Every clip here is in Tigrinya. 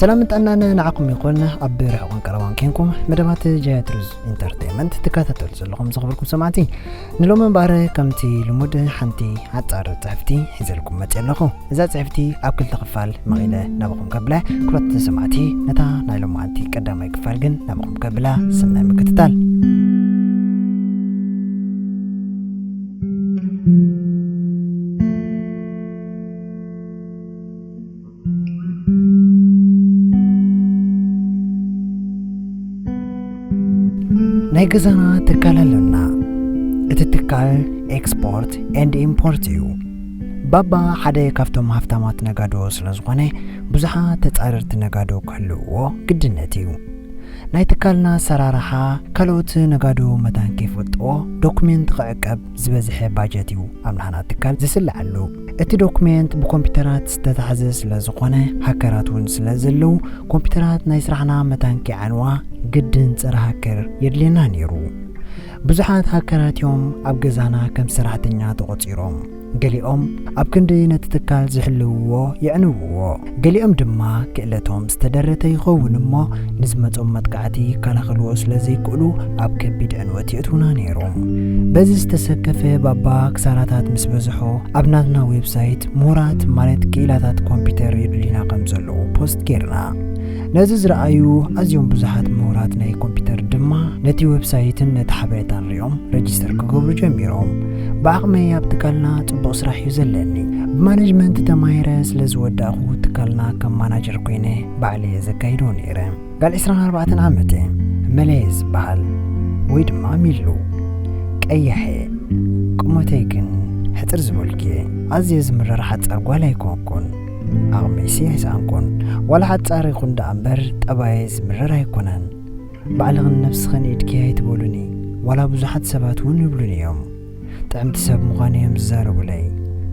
سلام أننا نعقم يقولنا أبرع وانكروان كينكم مدامات جاترز انترتينمنت تكاتتل زلهم زغبركم سمعتي نلو من باره كمتي لمود حنتي عطار تعفتي حزلكم متعلقو إذا تعفتي أبكل تغفال مغيلة نبقم قبله كرات سمعتي نتا نايلو معتي قدام يكفالقن نبقم قبله سنة مكتتال ናይ ገዛና ትካል ኣለና እቲ ትካል ኤክስፖርት ኤንድ ኢምፖርት እዩ ባባ ሓደ ካብቶም ሃፍታማት ነጋዶ ስለዝኾነ ብዙሓት ተጻረርቲ ነጋዶ ክህልውዎ ግድነት እዩ ናይ ትካልና ሰራራሓ ካልኦት ነጋዶ መታንኪ ፍጥዎ ዶክመንት ክዕቀብ ዝበዝሐ ባጀት እዩ ኣብ ናህና ትካል ዝስልዓሉ እቲ ዶክመንት ብኮምፒውተራት ዝተታሕዘ ስለዝኾነ ሃከራት እውን ስለዘለው ኮምፒውተራት ናይ ስራሕና መታንኪ ዓንዋ ግድን ፀረ ሃከር የድልየና ነይሩ ብዙሓት ሃከራት እዮም ኣብ ገዛና ከም ሰራሕተኛ ተቆፂሮም ገሊኦም ኣብ ክንዲ ነቲ ትካል ዝሕልውዎ የዕንውዎ ገሊኦም ድማ ክእለቶም ዝተደረተ ይኸውን እሞ ንዝመፆም መጥቃዕቲ ከላኸልዎ ስለዘይክእሉ ኣብ ከቢድ ዕንወት የእትውና ነይሮም በዚ ዝተሰከፈ ባባ ክሳራታት ምስ በዝሖ ኣብ ናትና ዌብሳይት ምሁራት ማለት ክኢላታት ኮምፒውተር የድልዩና ከም ዘለዉ ፖስት ጌርና ነዚ ዝረኣዩ ኣዝዮም ብዙሓት ምሁራት ናይ ኮምፒውተር ድማ ነቲ ዌብሳይትን ነቲ ሓበሬታን ሪኦም ረጂስተር ክገብሩ ጀሚሮም ብዓቕመይ ኣብ ትካልና ጽቡቕ ስራሕ እዩ ዘለኒ ብማኔጅመንት ተማሂረ ስለዝወዳእኹ ትካልና ከም ማናጀር ኮይነ ባዕለየ ዘካይዶ ነይረ ጋል 24 ዓመት መለየ ዝበሃል ወይ ድማ ሚሉ ቀያሐ ቁመተይ ግን ሕፅር ዝበልኪ ኣዝየ ዝምረር ሓፃር ጓል ኣይኮንኩን ኣቕመይሲ ኣይሰኣንኩን ዋላ ሓፃር ይኹን ዳ እምበር ጠባየ ዝምረር ኣይኮነን ባዕልኽን ነፍስኽን ኢድኪ ኣይትበሉኒ ዋላ ብዙሓት ሰባት እውን ይብሉኒ እዮም ጥዕምቲ ሰብ ምዃነ እዮም ዝዛረቡለይ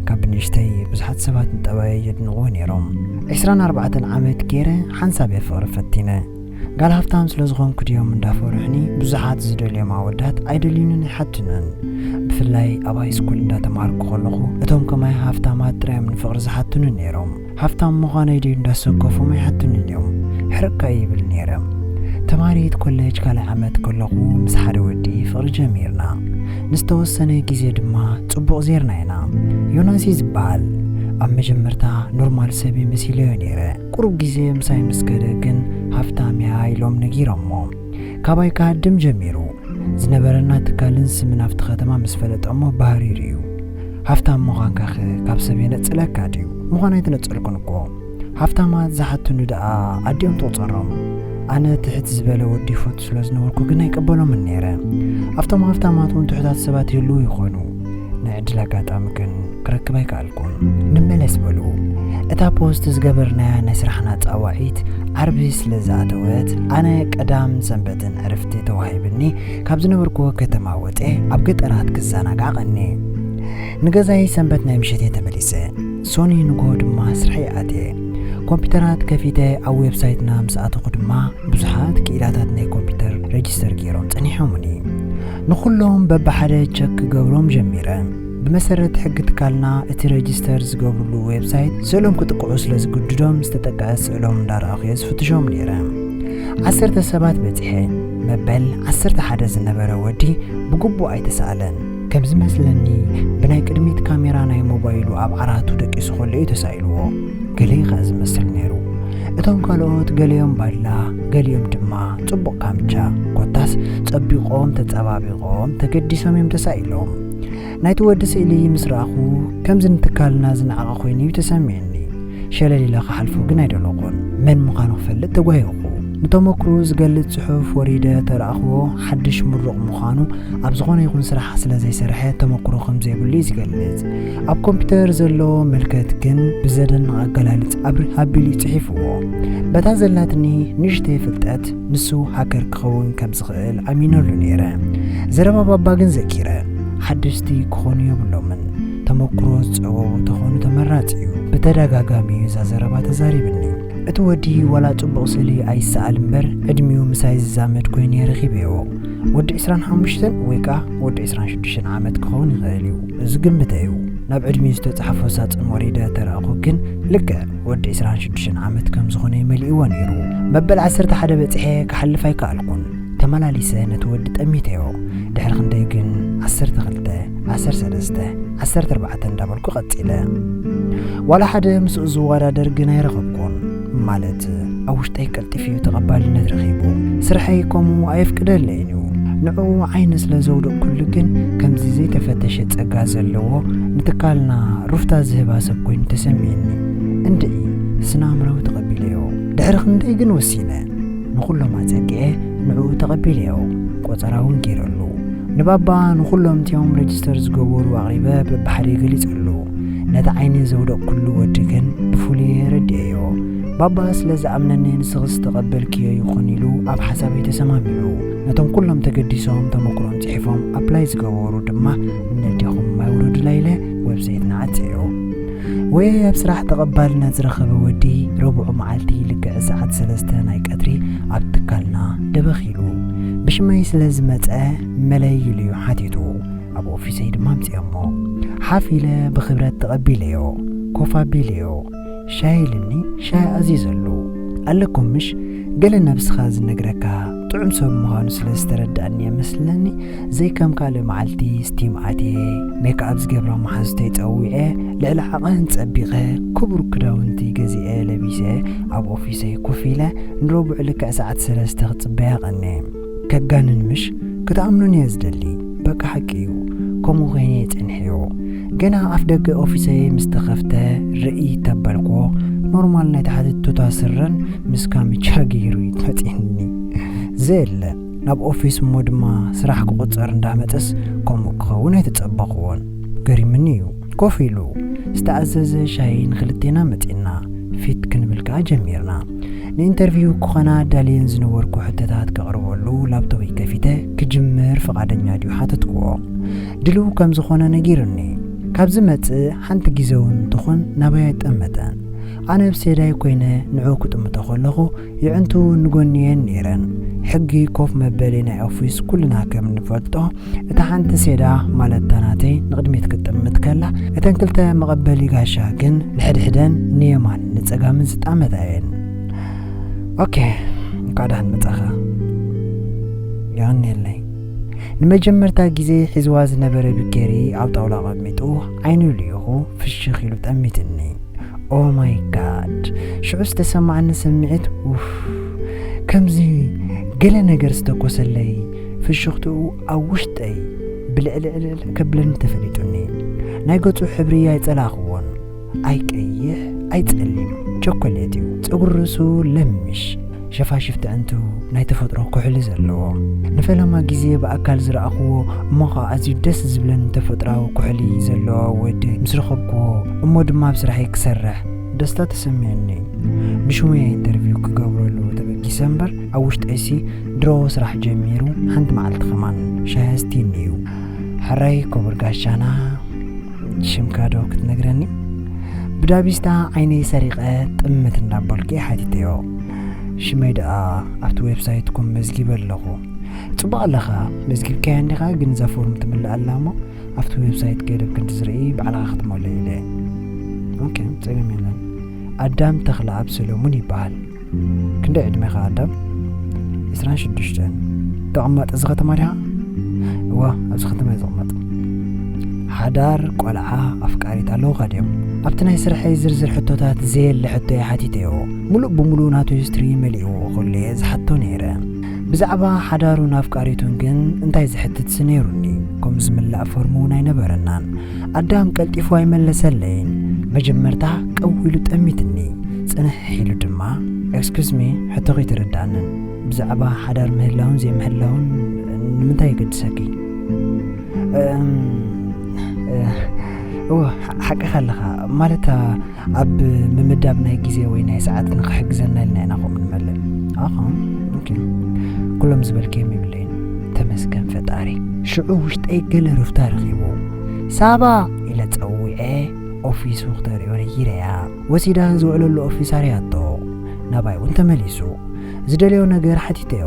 ካብ ንእሽተይ ብዙሓት ሰባት ንጠባየ የድንቕዎ ነይሮም 24 ዓመት ገይረ ሓንሳብ ፍቕሪ ፈቲነ ጋል ሃፍታም ስለዝኾንኩ ድዮም እንዳፈርሑኒ ብዙሓት ዝደልዮም ኣወዳት ኣይደልዩንን ይሓትኑን ብፍላይ ኣብ ሃይስኩል እንዳተማሃርኩ ከለኹ እቶም ከማይ ሃፍታማት ጥራዮም ንፍቕሪ ዝሓትኑ ነይሮም ሃፍታም ምዃነይ ድዩ እንዳሰከፎም ኣይሓትኑን እዮም ሕርካ ይብል ነይረ ተማሪት ኮሌጅ ካልኣይ ዓመት ከለኹ ምስ ሓደ ወዲ ፍቕሪ ጀሚርና ንዝተወሰነ ግዜ ድማ ጽቡቕ ዜርና ኢና ዮናስ ዝበሃል ኣብ መጀመርታ ኖርማል ሰብ ይመስለዮ ነይረ ቁሩብ ግዜ ምሳይ ምስከደ ግን ሃፍታምያ ኢሎም ነጊሮሞ ካባይ ካድም ጀሚሩ ዝነበረና ትካልን ስምን ኣብቲ ከተማ ምስ ፈለጠሞ ባህሪር እዩ ሃፍታም ምዃንካ ካብ ሰብ የነፅለካ ድዩ ምዃን ኣይትነፅልኩን እኮ ሃፍታማት ዝሓትኑ ደኣ ኣዲኦም ተቆፀሮም ኣነ ትሕት ዝበለ ወዲ ፎት ስለዝነበርኩ ግን ኣይቀበሎምን ነይረ ኣብቶም ሃፍታማት እውን ትሑታት ሰባት ይህልው ይኾኑ ንዕድል ኣጋጣሚ ግን ክረክብ ኣይከኣልኩን ንመለስ በሉ እታ ፖስት ዝገበርናያ ናይ ስራሕና ፃዋዒት ዓርቢ ስለዝኣተወት ኣነ ቀዳም ሰንበትን ዕረፍቲ ተዋሂብኒ ካብ ዝነበርኩ ከተማ ወጤ ኣብ ገጠራት ክዘናጋዕ ቀኒ ንገዛይ ሰንበት ናይ ምሸት ተመሊሰ ሶኒ ንጎ ድማ ስራሕይ ኣትየ ኮምፒውተራት ከፊተ ኣብ ዌብሳይትና ምስኣተኹ ድማ ብዙሓት ክኢላታት ናይ ኮምፒውተር ረጂስተር ገይሮም ፀኒሖሙኒ ንኩሎም በብሓደ ቸክ ክገብሮም ጀሚረ ብመሰረት ሕጊ ትካልና እቲ ረጂስተር ዝገብርሉ ዌብሳይት ስእሎም ክጥቅዑ ስለ ዝግድዶም ዝተጠቀዐ ስእሎም እንዳረኣኽየ ዝፍትሾም ነይረ 10 ሰባት በፂሐ መበል 11 ዝነበረ ወዲ ብግቡእ ኣይተሰኣለን ከም ዝመስለኒ ብናይ ቅድሚት ካሜራ ናይ ሞባይሉ ኣብ ዓራቱ ደቂሱ ከሎ እዩ ተሳኢልዎ ገለይ ኸ ዝመስል ነይሩ እቶም ካልኦት ገሊኦም ባላ ገሊኦም ድማ ጽቡቕ ካምቻ ኮታስ ፀቢቖም ተፀባቢቖም ተገዲሶም እዮም ተሳኢሎም ናይቲ ወዲ ስእሊ ምስ ረኣኹ ከምዚ ንትካልና ዝነዓቐ ኮይኑ እዩ ተሰሚዕኒ ሸለሊለ ክሓልፎ ግን ኣይደለኹን መን ምዃኑ ክፈልጥ ተጓየኹ ንተመክሮ ዝገልጽ ጽሑፍ ወሪደ ተረኣኽቦ ሓድሽ ምሩቕ ምዃኑ ኣብ ዝኾነ ይኹን ስራሕ ስለዘይሰርሐ ተመክሮ ከምዘይብሉ ዝገልጽ ኣብ ኮምፒውተር ዘሎ መልከት ግን ብዘደንቕ ኣገላልጽ ኣቢሉ ጽሒፍዎ በታ ዘላትኒ ንእሽተይ ፍልጠት ንሱ ሃከር ክኸውን ከም ዝኽእል ኣሚነሉ ነይረ ዘረባ ባባ ግን ዘኪረ ሓድሽቲ ክኾኑ የብሎምን ተመክሮ ዝፀወቡ ተኾኑ ተመራፂ እዩ ብተደጋጋሚ እዛ ዘረባ ተዛሪብኒ እቲ ወዲ ዋላ ጽቡቕ ስእሊ ኣይሰኣል እምበር ዕድሚኡ ምሳይ ዝዛመድ ኮይኑ የረኺበዮ ወዲ 25 ወይ ከዓ ወዲ 26 ዓመት ክኸውን ይኽእል እዩ እዚ ግምት እዩ ናብ ዕድሜ ዝተጻሕፈ ሳጽን ወሪደ ተራእኹ ግን ልክ ወዲ 26 ዓመት ከም ዝኾነ ይመልእዎ ነይሩ መበል 11 በጽሐ ክሓልፍ ኣይከኣልኩን ተመላሊሰ ነቲ ወዲ ጠሚተዮ ድሕሪ ክንደይ ግን 12 13 14 እንዳበልኩ ቀጺለ ዋላ ሓደ ምስኡ ዝወዳደር ግን ኣይረኸብኩን ማለት ኣብ ውሽጠይ ቀልጢፍዩ ተቐባልነት ረኺቡ ስርሐይ ከምኡ ኣይፍቅደለይን እዩ ንዑ ዓይነ ስለ ዘውድቕ ኩሉ ግን ከምዚ ዘይተፈተሸ ጸጋ ዘለዎ ንትካልና ሩፍታ ዝህባ ሰብ ኮይኑ ተሰሚዕኒ እንድዒ ስናምረው ተቐቢለዮ ድሕሪ ክንደይ ግን ወሲነ ንኹሎም ኣጸጊዐ ንዑ ተቐቢለዮ ቆፀራውን ገይረሉ ንባባ ንኹሎም እትዮም ሬጅስተር ዝገበሩ ኣቕሪበ በብሓደ ገሊጸሉ ነቲ ዓይነ ዘውድቕ ኩሉ ወዲ ግን ብፍሉይ ረድአዮ ባባ ስለ ዝኣምነኒ ንስኽስ ተቐበልክዮ ይኹን ኢሉ ኣብ ሓሳበይ ተሰማሚዑ ነቶም ኩሎም ተገዲሶም ተመክሮም ጽሒፎም ኣፕላይ ዝገበሩ ድማ ነዲኹም ማይውረዱ ላይለ ዌብሳይትና ኣጽዮ ወይ ኣብ ስራሕ ተቐባልነት ዝረኸበ ወዲ ረቡዕ መዓልቲ ልክዕ ሰዓት 3 ናይ ቀትሪ ኣብ ትካልና ደበኺሉ ብሽመይ ስለ ዝመጸ መለይሉ እዩ ሓቲቱ ኣብ ኦፊሰይ ድማ ምጽእሞ ሓፊለ ብኽብረት ተቐቢለዮ ኮፍ ኣቢለዮ ሻይ ልኒ ሻይ ኣዚዘሉ ኣለኩም ምሽ ገለ ነብስኻ ዝነግረካ ጥዑም ሰብ ምዃኑ ስለ ዝተረዳእኒ የመስለኒ ዘይከም ካልእ መዓልቲ ስቲም ኣትየ ሜክኣፕ ዝገብሮ መሓዝተይ ፀዊዐ ልዕሊ ዓቐን ፀቢቐ ክቡር ክዳውንቲ ገዚአ ለቢሰ ኣብ ኦፊሰይ ኮፍ ኢለ ንረቡዕ ልክዕ ሰዓት 3 ክጽበያ ቀነ ከጋንን ምሽ ክትኣምኑን እየ ዝደሊ በቃ ሓቂ እዩ ከምኡ ኮይነ የጸንሐዮ ገና ኣፍ ደገ ኦፊሰይ ምስ ተኸፍተ ርኢ ተበልኮ ኖርማል ናይ ታሕቲ ቱታ ስረን ምስ ካሚቻ ገይሩ ይመጽእኒ ዘለ ናብ ኦፊስ እሞ ድማ ስራሕ ክቁጸር እንዳመጠስ ከምኡ ክኸውን ኣይተጸበኽዎን ገሪምኒ እዩ ኮፍ ኢሉ ዝተኣዘዘ ሻይን ክልቴና መጺና ፊት ክንብልካ ጀሚርና ንኢንተርቪው ክኾና ዳልየን ዝነበርኩ ሕተታት ከቕርበሉ ላፕቶፕ ከፊተ ክጅምር ፈቃደኛ ድዩ ሓተትክዎ ድልው ከም ዝኾነ ነጊርኒ ካብዚ መጽእ ሓንቲ ግዜውን ትኹን ናበይ ጠመጠን ኣነ ብሴዳይ ኮይነ ንዑ ክጥምቶ ከለኹ ይዕንቱ ንጎኒየን ነይረን ሕጊ ኮፍ መበሊ ናይ ኦፊስ ኩልና ከም ንፈልጦ እታ ሓንቲ ሴዳ ማለት ታናተይ ንቕድሚት ክትጥምት ከላ እተን ክልተ መቐበሊ ጋሻ ግን ንሕድሕደን ንየማን ንጸጋምን ዝጣመታ እየን ኦኬ ቃዳን መጻኻ ያንየለይ ንመጀመርታ ግዜ ሒዝዋ ዝነበረ ብኬሪ ኣብ ጣውላ ቀሚጡ ዓይኑ ልይኹ ፍሽኽ ኢሉ ጠሚትኒ ኦ ማይ ጋድ ሽዑ ዝተሰማዕኒ ስምዒት ከምዚ ገለ ነገር ዝተኮሰለይ ፍሽኽትኡ ኣብ ውሽጠይ ብልዕልዕልዕ ከብለኒ ተፈሊጡኒ ናይ ገጹ ሕብሪ ኣይጸላኽዎን ኣይቀይሕ ኣይጸሊም ቸኮሌት እዩ ፀጉሪ ርእሱ ለምሽ ሸፋሽፍቲ እንቱ ናይ ተፈጥሮ ኩሕሊ ዘለዎ ንፈለማ ግዜ በኣካል ዝረኣኽዎ እሞኻ ኣዝዩ ደስ ዝብለን ተፈጥራዊ ኩሕሊ ዘለዎ ወዲ ምስ ረኸብክዎ እሞ ድማ ብስራሐይ ክሰርሕ ደስታ ተሰሚዕኒ ንሽሙያ ኢንተርቪው ክገብረሉ ተበጊሰ እምበር ኣብ ውሽጠይሲ ድሮ ስራሕ ጀሚሩ ሓንቲ መዓልቲ ኸማን ሻያስቲኒ እዩ ሕራይ ክቡር ጋሻና ሽምካዶ ክትነግረኒ ብዳቢስታ ዓይነይ ሰሪቐ ጥምት እንዳበልኪ ሓቲተዮ ሽመይ ደኣ ኣብቲ ዌብሳይትኩም መዝጊብ ኣለኹ ጽቡቕ ኣለኻ መዝጊብካያ እንዲኻ ግን እዛ ፎርም ትምላእ ኣላ እሞ ኣብቲ ዌብሳይት ከይደብ ክንዲ ዝርኢ ባዕልኻ ክትመልእ ኢለ ኦኬ ፀገም የለን ኣዳም ተኽለ ኣብ ሰሎሙን ይበሃል ክንደይ ዕድሜኻ ኣዳም 26 ተቐማጥ እዚ ከተማ ዲኻ እዋ ኣብዚ ከተማ ይዝቕመጥ ሓዳር ቆልዓ ኣፍቃሪት ኣለውኻ ድዮም ኣብቲ ናይ ስርሐይ ዝርዝር ሕቶታት ዘየለ ሕቶ የሓቲተዮ ሙሉእ ብምሉእ ናቱ ሂስትሪ መሊእዎ ኩለየ ዝሓቶ ነይረ ብዛዕባ ሓዳሩን ኣፍቃሪቱን ግን እንታይ ዝሕትት ነይሩኒ ከም ዝምላእ ፎርሙ ናይ ነበረናን ኣዳም ቀልጢፉ ኣይመለሰለይን መጀመርታ ቀው ኢሉ ጠሚትኒ ጽንሕ ኢሉ ድማ ኤክስኪውዝ ሚ ሕቶኺ ትርዳእንን ብዛዕባ ሓዳር ምህላውን ዘይምህላውን ንምንታይ ይገድሰኪ ሓቂ ኸለኻ ማለት ኣብ ምምዳብ ናይ ግዜ ወይ ናይ ሰዓት ንኽሕግዘና ኢልና ኢና ከምኡ ንመልእ ኦኬ ኩሎም ዝበልከዮም ይብለይን ተመስገን ፈጣሪ ሽዑ ውሽጠይ ገለ ርፍታ ረኺቡ ሳባ ኢለ ፀዊዐ ኦፊሱ ክተሪኦ ነይረያ ወሲዳ ዝውዕለሉ ኦፊስ ኣርያቶ ናባይ እውን ተመሊሱ ዝደልዮ ነገር ሓቲተዮ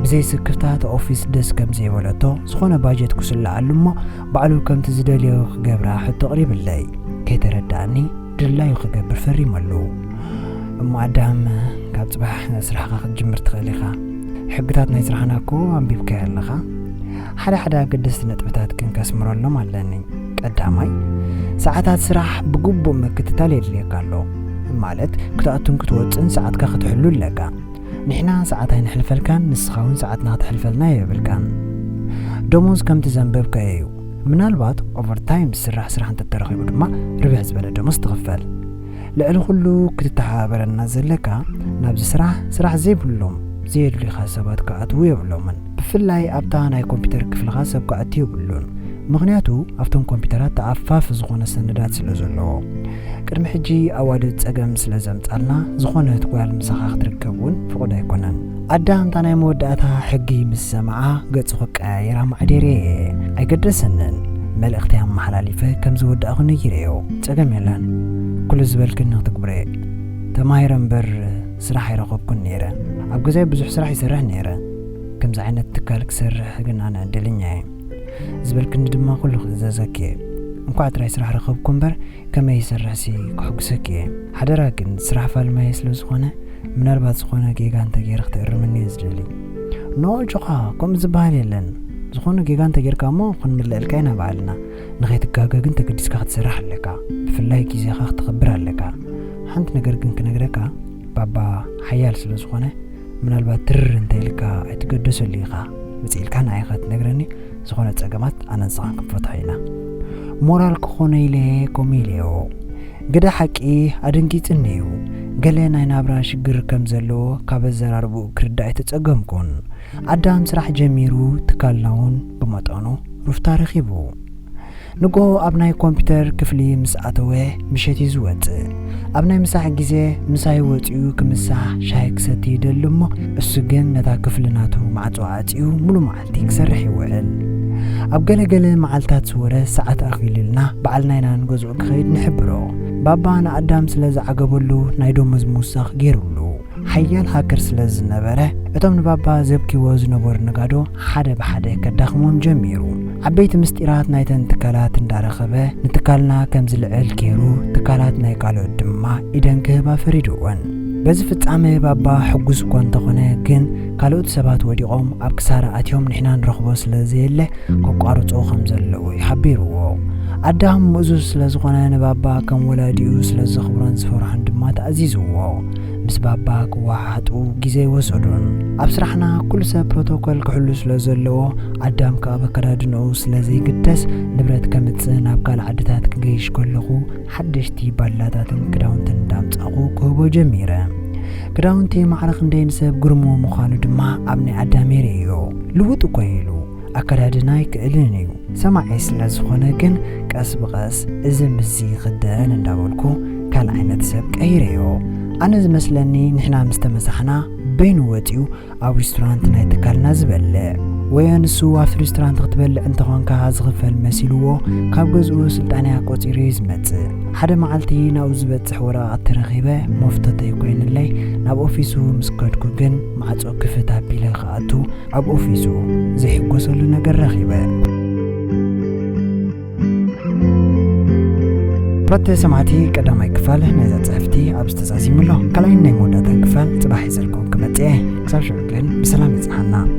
بزي سكفتات أوفيس دس كم زي ولتو سخونة باجت كسل علمو بعلو كم تزدليو خجبرا حتى قريب اللي كي ترداني دلاي خجبر فري ملو معدام كاب صباح سرحة جمر تخليخا حقتاتنا يسرحناكو عم بيبكي لخا حدا قدست نتبتات كن كاسمرو لهم علاني قدامي ساعات سرح بقبو مكتتالي اللي قالو مالت كتاتون كتوصن ساعات كتحلو لكا نحنا ساعتين نحلفلكان نسخاون ساعتنا تحلفلنا يبلكان دوموز كم تزنبب كايو منالبات اوفر تايم سرح انت ترخيبو دما ربح زباله دوموز تغفل لألو كلو كتتحابرنا زلكا نابز سرح زيبلوم زيد لي خاصبات كاتو يبلومن بفلاي ابتانا كمبيوتر كفل خاصب كاتو يبلون مغنياتو افتون كمبيوترات تعفاف زغونه سندات سلازلو قدم حجي اوادد صقم سلازمطالنا زغونه تقوال مسخاخ تركبون فقد يكونن ادام تانا موداتا حقي مسمعا قصخ قايرا معديري ايقدسنن ملختي محلاليفه كم زود اخن يريو صقم يلان كل زبلكن تقبري تمايرن بر سراح يرقبكن نيره ابغزي بزح سراح يسرح نيره كم زعينت تكالك سرح كن انا دلنياي زبلكن دما كل خزازكي እንኳን ትራይ ስራሕ ረኸብኩም በር ከመይ ይሰርሕሲ ክሕግሰኪ ሓደራግን ስራሕ ፋልማ ይስለ ዝኾነ ምናልባት ዝኾነ ጌጋን ተገይርክ ትእርምኒ ዝደሊ ኖጆኻ ከም ዝበሃል የለን ዝኾነ ጌጋን ተገይርካሞ ክንምልእልካ ኢና በዓልና ንኸይትጋገግን ተገዲስካ ክትሰርሕ ኣለካ ብፍላይ ጊዜኻ ክትኽብር ኣለካ ሓንቲ ነገር ግን ክነግረካ ባባ ሓያል ስለ ዝኾነ ምናልባት ትርር እንተይልካ ኣይትገደሰሉ ኢኻ መፅኢልካ ንዓይኻ ትነግረኒ ዝኾነ ፀገማት ኣነንፅኻ ክንፈትሖ ኢና ሞራል كخونه إليه كوميليو قد حكي أدنكيتنيو قالنا ينابرا شجر كم زلو كابزر أربو كرداء تتسقمكن أدام سرح جميرو تكالون بمطانو رفتار خيبو نقو أبناي كمبيوتر كفلي مساعتوه مشيتي زوات أبناي مساح جزي مسايوتيو كمساح شايك ستي دلمو السجن نتا كفلناتو معتوعاتيو ملو معلتيك سرحي وعل أبقى معلتات صورة ساعات أخيلنا بعلنا ننجزو كخيد نحبرو بابانا أدام سلاز عقبولو نايدو مزموساخ غيرولو حيال هاكر سلاز نبره اتم بابا زبكي وز نبور نقادو حدا بحدا كداخمون جميرو عبيت مستيرات نايتن تكالات ندارخبه نتكالنا كمزلعل كيرو تكالات نايقالو الدما إدن كهبا فريدوان بز فتعمي بابا حقوز كوانتخونه كن كالوت سبات وديقوم أبكسار أتيوم نحنا نرخبو سلازيله كوكارو توخم زلو يحبيرو أدام مؤزوز سلازخونه نبابا كم ولاديو سلازخبران سفرحان دما تأزيزو مس بابا كواحاتو جيزي وسودون أبسرحنا كل سا بروتوكول كحلو سلازلو أدام كابا كرادنو سلازي قدس نبرت كمتسن أبقال عدتات كجيش كلغو حدشتي بالاتاتن كداونتن دامت أغو كوبو جميرة كداونتي معرق ندين ساب قرمو مخانو دما أبني أداميريو لوتو كويلو أكرادناي كإلينيو سماعي سلازخونه كن كاس بغاس إذا مزي غدان نداولكو كالعينة ساب كأيريو أنا زمسلني نحنا مستمسحنا بين واتيو أو ريستورانت نايتكالنا زبلة وينسو في ريستورانت تقبل أنت غانكا زغفل مسيلوو كاب جزء سلطانيا كوتيري زمت حدا معلتي ناوز بتحورا الترغيبة مفتتي كوين اللي ناب أوفيسو مسكتكو جن مع توقفتها بلا خاطو أب أوفيسو زي حقوسلو نجر رغيبة برات سمعتي قدامي كفال نزات صحفتي أبستزازي ملو كلاين نيموداتا كفال صباحي زلكم كمتيه كساب شعبكن بسلام يزحنا